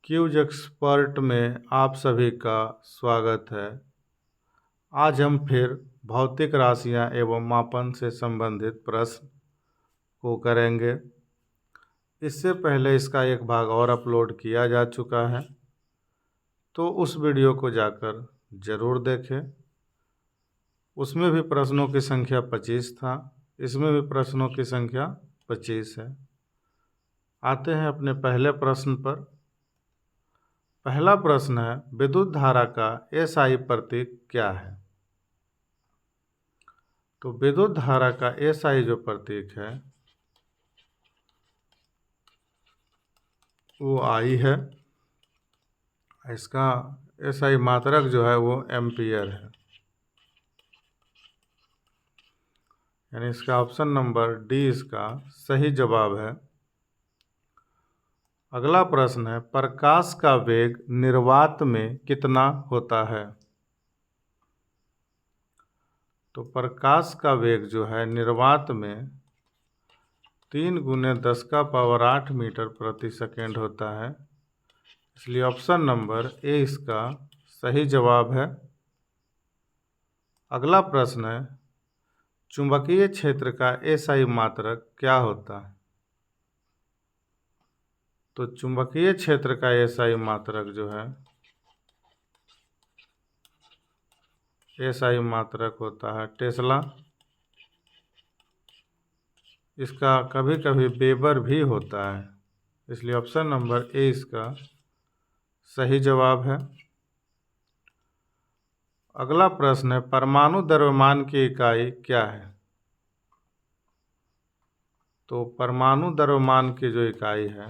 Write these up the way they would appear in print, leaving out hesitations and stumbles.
Cues expert में आप सभी का स्वागत है। आज हम फिर भौतिक राशियां एवं मापन से संबंधित प्रश्न को करेंगे। इससे पहले इसका एक भाग और अपलोड किया जा चुका है, तो उस वीडियो को जाकर ज़रूर देखें। उसमें भी प्रश्नों की संख्या 25 था, इसमें भी प्रश्नों की संख्या 25 है। आते हैं अपने पहले प्रश्न पर। पहला प्रश्न है, विद्युत धारा का एसआई प्रतीक क्या है? तो विद्युत धारा का एसआई जो प्रतीक है वो आई है। इसका एसआई मात्रक जो है वो एम्पियर है, यानी इसका ऑप्शन नंबर डी इसका सही जवाब है। अगला प्रश्न है, प्रकाश का वेग निर्वात में कितना होता है? तो प्रकाश का वेग जो है निर्वात में 3 × 10⁸ मीटर प्रति सेकेंड होता है, इसलिए ऑप्शन नंबर ए इसका सही जवाब है। अगला प्रश्न है, चुंबकीय क्षेत्र का एसआई मात्रक क्या होता है? तो चुंबकीय क्षेत्र का एसआई मात्रक जो है एसआई मात्रक होता है टेस्ला। इसका कभी कभी वेबर भी होता है, इसलिए ऑप्शन नंबर ए इसका सही जवाब है। अगला प्रश्न है, परमाणु द्रव्यमान की इकाई क्या है? तो परमाणु द्रव्यमान की जो इकाई है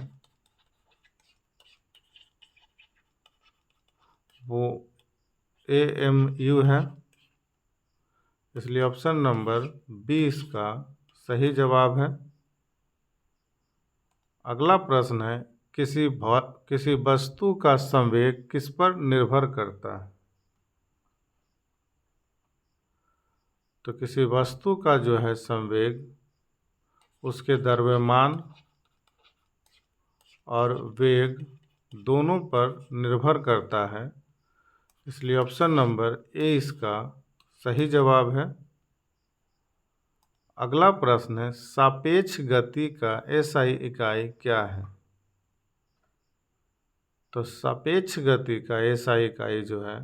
वो AMU है, इसलिए ऑप्शन नंबर बी इसका सही जवाब है। अगला प्रश्न है, किसी वस्तु का संवेग किस पर निर्भर करता है? तो किसी वस्तु का जो है संवेग उसके द्रव्यमान और वेग दोनों पर निर्भर करता है, इसलिए ऑप्शन नंबर ए इसका सही जवाब है। अगला प्रश्न है, सापेक्ष गति का एसआई इकाई क्या है? तो सापेक्ष गति का एसआई इकाई जो है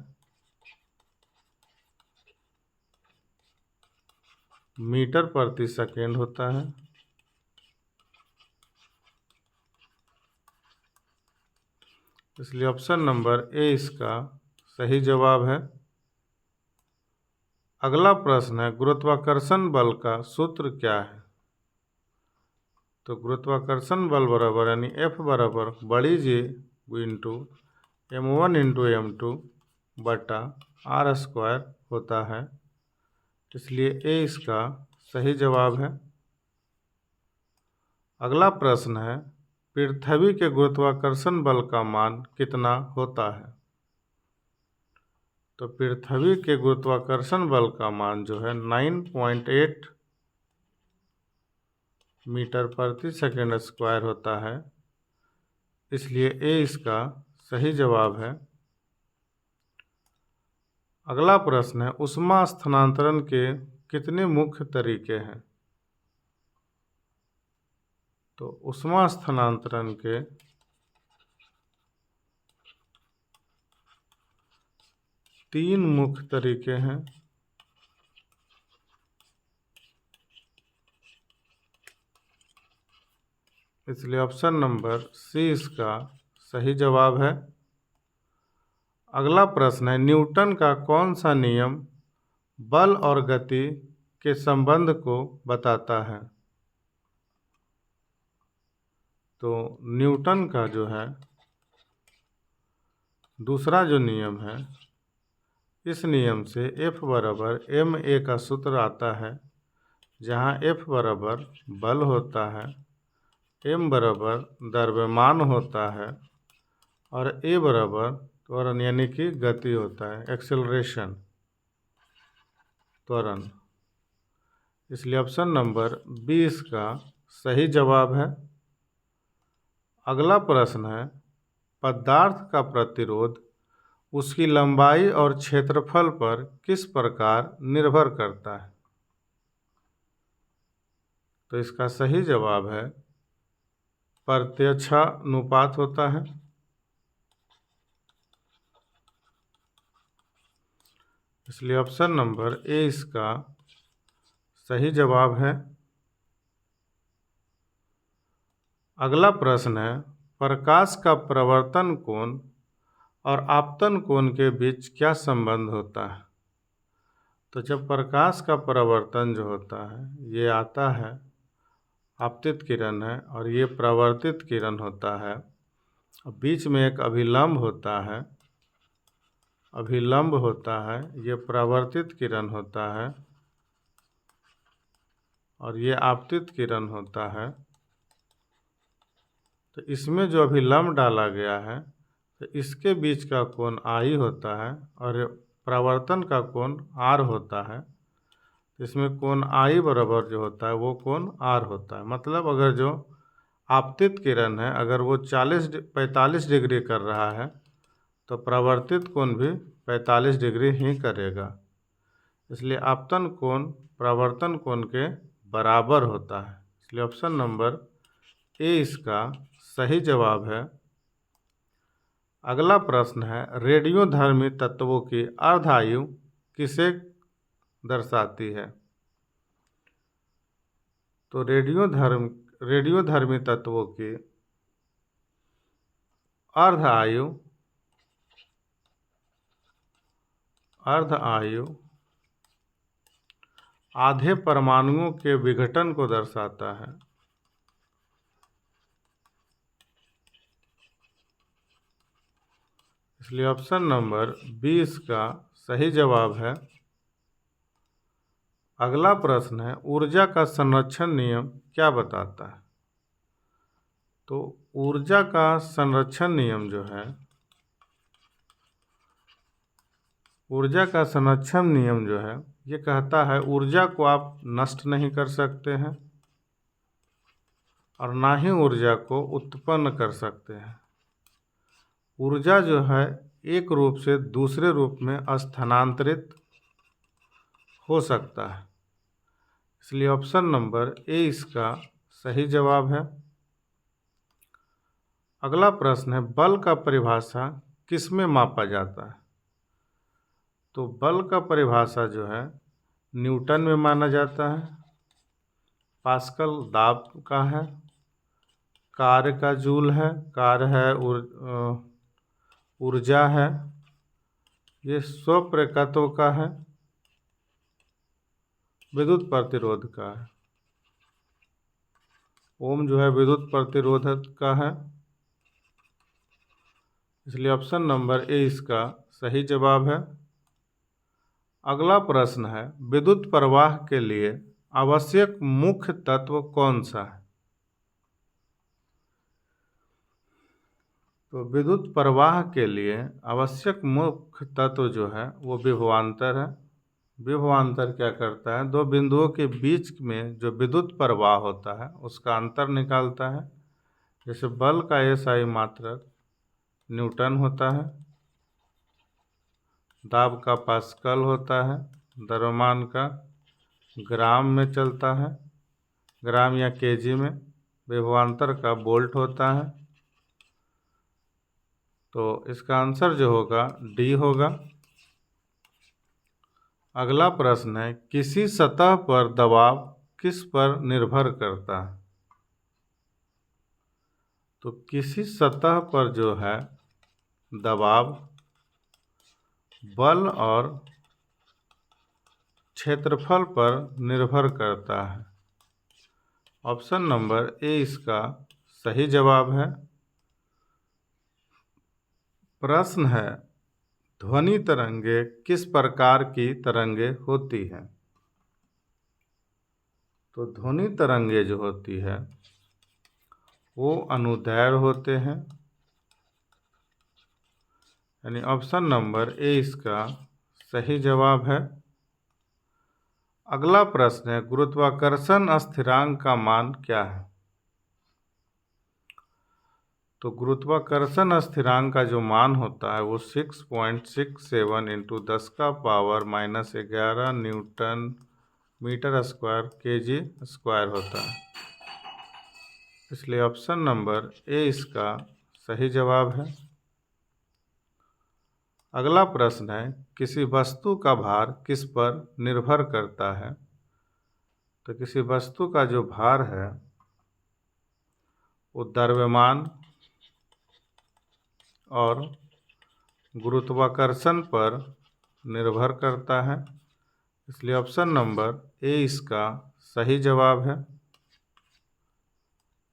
मीटर प्रति सेकेंड होता है, इसलिए ऑप्शन नंबर ए इसका सही जवाब है। अगला प्रश्न है, गुरुत्वाकर्षण बल का सूत्र क्या है? तो गुरुत्वाकर्षण बल बराबर यानी F बराबर बड़ी G into m1 into m2 बटा r² होता है, इसलिए ए इसका सही जवाब है। अगला प्रश्न है, पृथ्वी के गुरुत्वाकर्षण बल का मान कितना होता है? तो पृथ्वी के गुरुत्वाकर्षण बल का मान जो है 9.8 मीटर प्रति सेकेंड स्क्वायर होता है, इसलिए ए इसका सही जवाब है। अगला प्रश्न है, ऊष्मा स्थानांतरण के कितने मुख्य तरीके हैं? तो ऊष्मा स्थानांतरण के 3 मुख्य तरीके हैं, इसलिए ऑप्शन नंबर सी इसका सही जवाब है। अगला प्रश्न है, न्यूटन का कौन सा नियम बल और गति के संबंध को बताता है? तो न्यूटन का जो है दूसरा जो नियम है, इस नियम से F बराबर ma का सूत्र आता है, जहाँ F बराबर बल होता है, m बराबर द्रव्यमान होता है और a बराबर त्वरण यानी कि गति होता है, एक्सेलरेशन त्वरण, इसलिए ऑप्शन नंबर 20 का सही जवाब है। अगला प्रश्न है, पदार्थ का प्रतिरोध उसकी लंबाई और क्षेत्रफल पर किस प्रकार निर्भर करता है? तो इसका सही जवाब है प्रत्यक्षानुपात होता है। इसलिए ऑप्शन नंबर ए इसका सही जवाब है। अगला प्रश्न है, प्रकाश का प्रवर्तन कोण और आपतन कोण के बीच क्या संबंध होता है? तो जब प्रकाश का परावर्तन जो होता है, ये आता है, आपतित किरण है, और ये परावर्तित किरण होता है, बीच में एक अभिलंब होता है, ये परावर्तित किरण होता है और ये आपतित किरण होता है। तो इसमें जो अभिलंब डाला गया है, तो इसके बीच का कोण आई होता है और परावर्तन का कोण आर होता है। तो इसमें कोण आई बराबर जो होता है वो कोण आर होता है। मतलब अगर जो आपतित किरण है, अगर वो 45 डिग्री कर रहा है, तो परावर्तित कोण भी 45 डिग्री ही करेगा। इसलिए आपतन कोण परावर्तन कोण के बराबर होता है। इसलिए ऑप्शन नंबर ए इसका सही जवाब है। अगला प्रश्न है, रेडियोधर्मी तत्वों की अर्धायु किसे दर्शाती है? तो रेडियोधर्मी तत्वों की अर्ध आयु आधे परमाणुओं के विघटन को दर्शाता है। इसलिए ऑप्शन नंबर 20 का सही जवाब है। अगला प्रश्न है, ऊर्जा का संरक्षण नियम क्या बताता है? तो ऊर्जा का संरक्षण नियम जो है, ये कहता है ऊर्जा को आप नष्ट नहीं कर सकते हैं और ना ही ऊर्जा को उत्पन्न कर सकते हैं। ऊर्जा जो है एक रूप से दूसरे रूप में स्थानांतरित हो सकता है। इसलिए ऑप्शन नंबर ए इसका सही जवाब है। अगला प्रश्न है, बल का परिभाषा किस में मापा जाता है? तो बल का परिभाषा जो है न्यूटन में माना जाता है, पास्कल दाब का है, कार्य का जूल है, कार्य है, ऊर्जा है, ये स्वप्रेरकत्व का है, विद्युत प्रतिरोध का है। ओम जो है विद्युत प्रतिरोधक का है। इसलिए ऑप्शन नंबर ए इसका सही जवाब है। अगला प्रश्न है, विद्युत प्रवाह के लिए आवश्यक मुख्य तत्व कौन सा है? तो विद्युत प्रवाह के लिए आवश्यक मुख्य तत्व जो है वो विभवांतर है। विभवांतर क्या करता है? दो बिंदुओं के बीच में जो विद्युत प्रवाह होता है उसका अंतर निकालता है। जैसे बल का एसआई मात्रक न्यूटन होता है, दाब का पास्कल होता है, द्रव्यमान का ग्राम में चलता है, ग्राम या केजी में, विभवांतर का वोल्ट होता है। तो इसका आंसर जो होगा डी होगा। अगला प्रश्न है, किसी सतह पर दबाव किस पर निर्भर करता है? तो किसी सतह पर जो है दबाव बल और क्षेत्रफल पर निर्भर करता है। ऑप्शन नंबर ए इसका सही जवाब है। प्रश्न है, ध्वनि तरंगे किस प्रकार की तरंगे होती हैं? तो ध्वनि तरंगे जो होती है वो अनुदैर्घ्य होते हैं। यानी ऑप्शन नंबर ए इसका सही जवाब है। अगला प्रश्न है, गुरुत्वाकर्षण स्थिरांक का मान क्या है? तो गुरुत्वाकर्षण स्थिरांक का जो मान होता है वो 6.67 into 10⁻⁻11 newton metre square KG square होता है। इसलिए ऑप्शन नंबर ए इसका सही जवाब है। अगला प्रश्न है, किसी वस्तु का भार किस पर निर्भर करता है? तो किसी वस्तु का जो भार है वो द्रव्यमान और गुरुत्वाकर्षण पर निर्भर करता है। इसलिए ऑप्शन नंबर ए इसका सही जवाब है।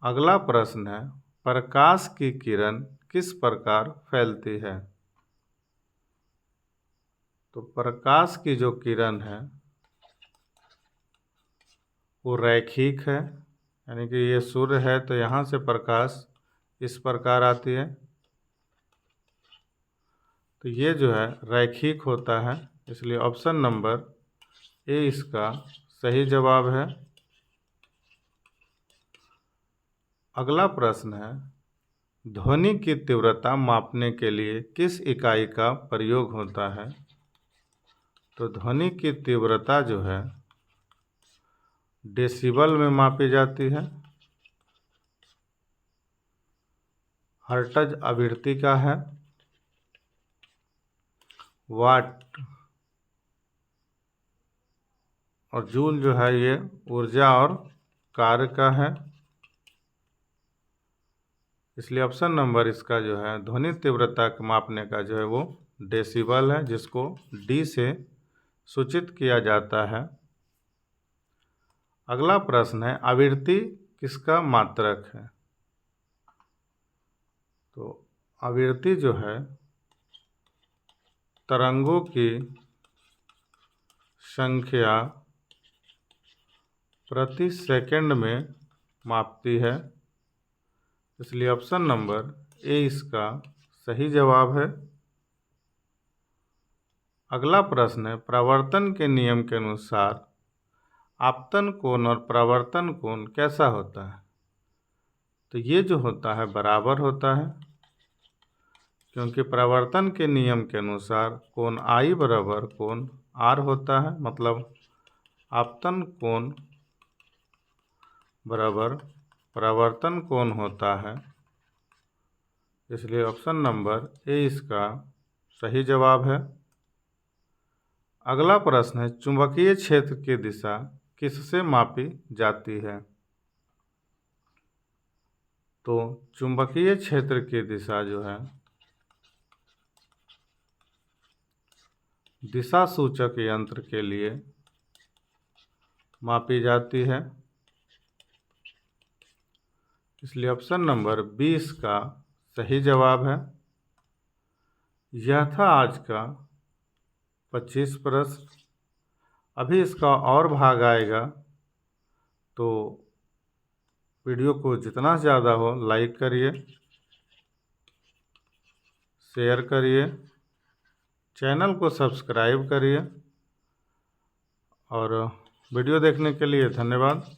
अगला प्रश्न है, प्रकाश की किरण किस प्रकार फैलती है? तो प्रकाश की जो किरण है वो रैखिक है, यानी कि ये सूर्य है तो यहाँ से प्रकाश इस प्रकार आती है, तो ये जो है रैखिक होता है। इसलिए ऑप्शन नंबर ए इसका सही जवाब है। अगला प्रश्न है, ध्वनि की तीव्रता मापने के लिए किस इकाई का प्रयोग होता है? तो ध्वनि की तीव्रता जो है डेसिबल में मापी जाती है। हर्ट्ज आवृत्ति का है। वाट और जूल जो है ये ऊर्जा और कार्य का है। इसलिए ऑप्शन नंबर इसका जो है ध्वनि तीव्रता के मापने का जो है वो डेसिबल है, जिसको डी से सूचित किया जाता है। अगला प्रश्न है, आवृत्ति किसका मात्रक है? तो आवृत्ति जो है तरंगों की संख्या प्रति सेकंड में मापती है। इसलिए ऑप्शन नंबर ए इसका सही जवाब है। अगला प्रश्न है, परावर्तन के नियम के अनुसार आपतन कोण और परावर्तन कोण कैसा होता है? तो ये जो होता है बराबर होता है, क्योंकि परावर्तन के नियम के अनुसार कोण आई बराबर कोण आर होता है, मतलब आपतन कोण बराबर परावर्तन कोण होता है। इसलिए ऑप्शन नंबर ए इसका सही जवाब है। अगला प्रश्न है, चुंबकीय क्षेत्र की दिशा किससे मापी जाती है? तो चुंबकीय क्षेत्र की दिशा जो है दिशा सूचक यंत्र के लिए मापी जाती है। इसलिए ऑप्शन नंबर 20 का सही जवाब है। यह था आज का 25 प्रश्न। अभी इसका और भाग आएगा, तो वीडियो को जितना ज़्यादा हो लाइक करिए, शेयर करिए, चैनल को सब्सक्राइब करिए और वीडियो देखने के लिए धन्यवाद।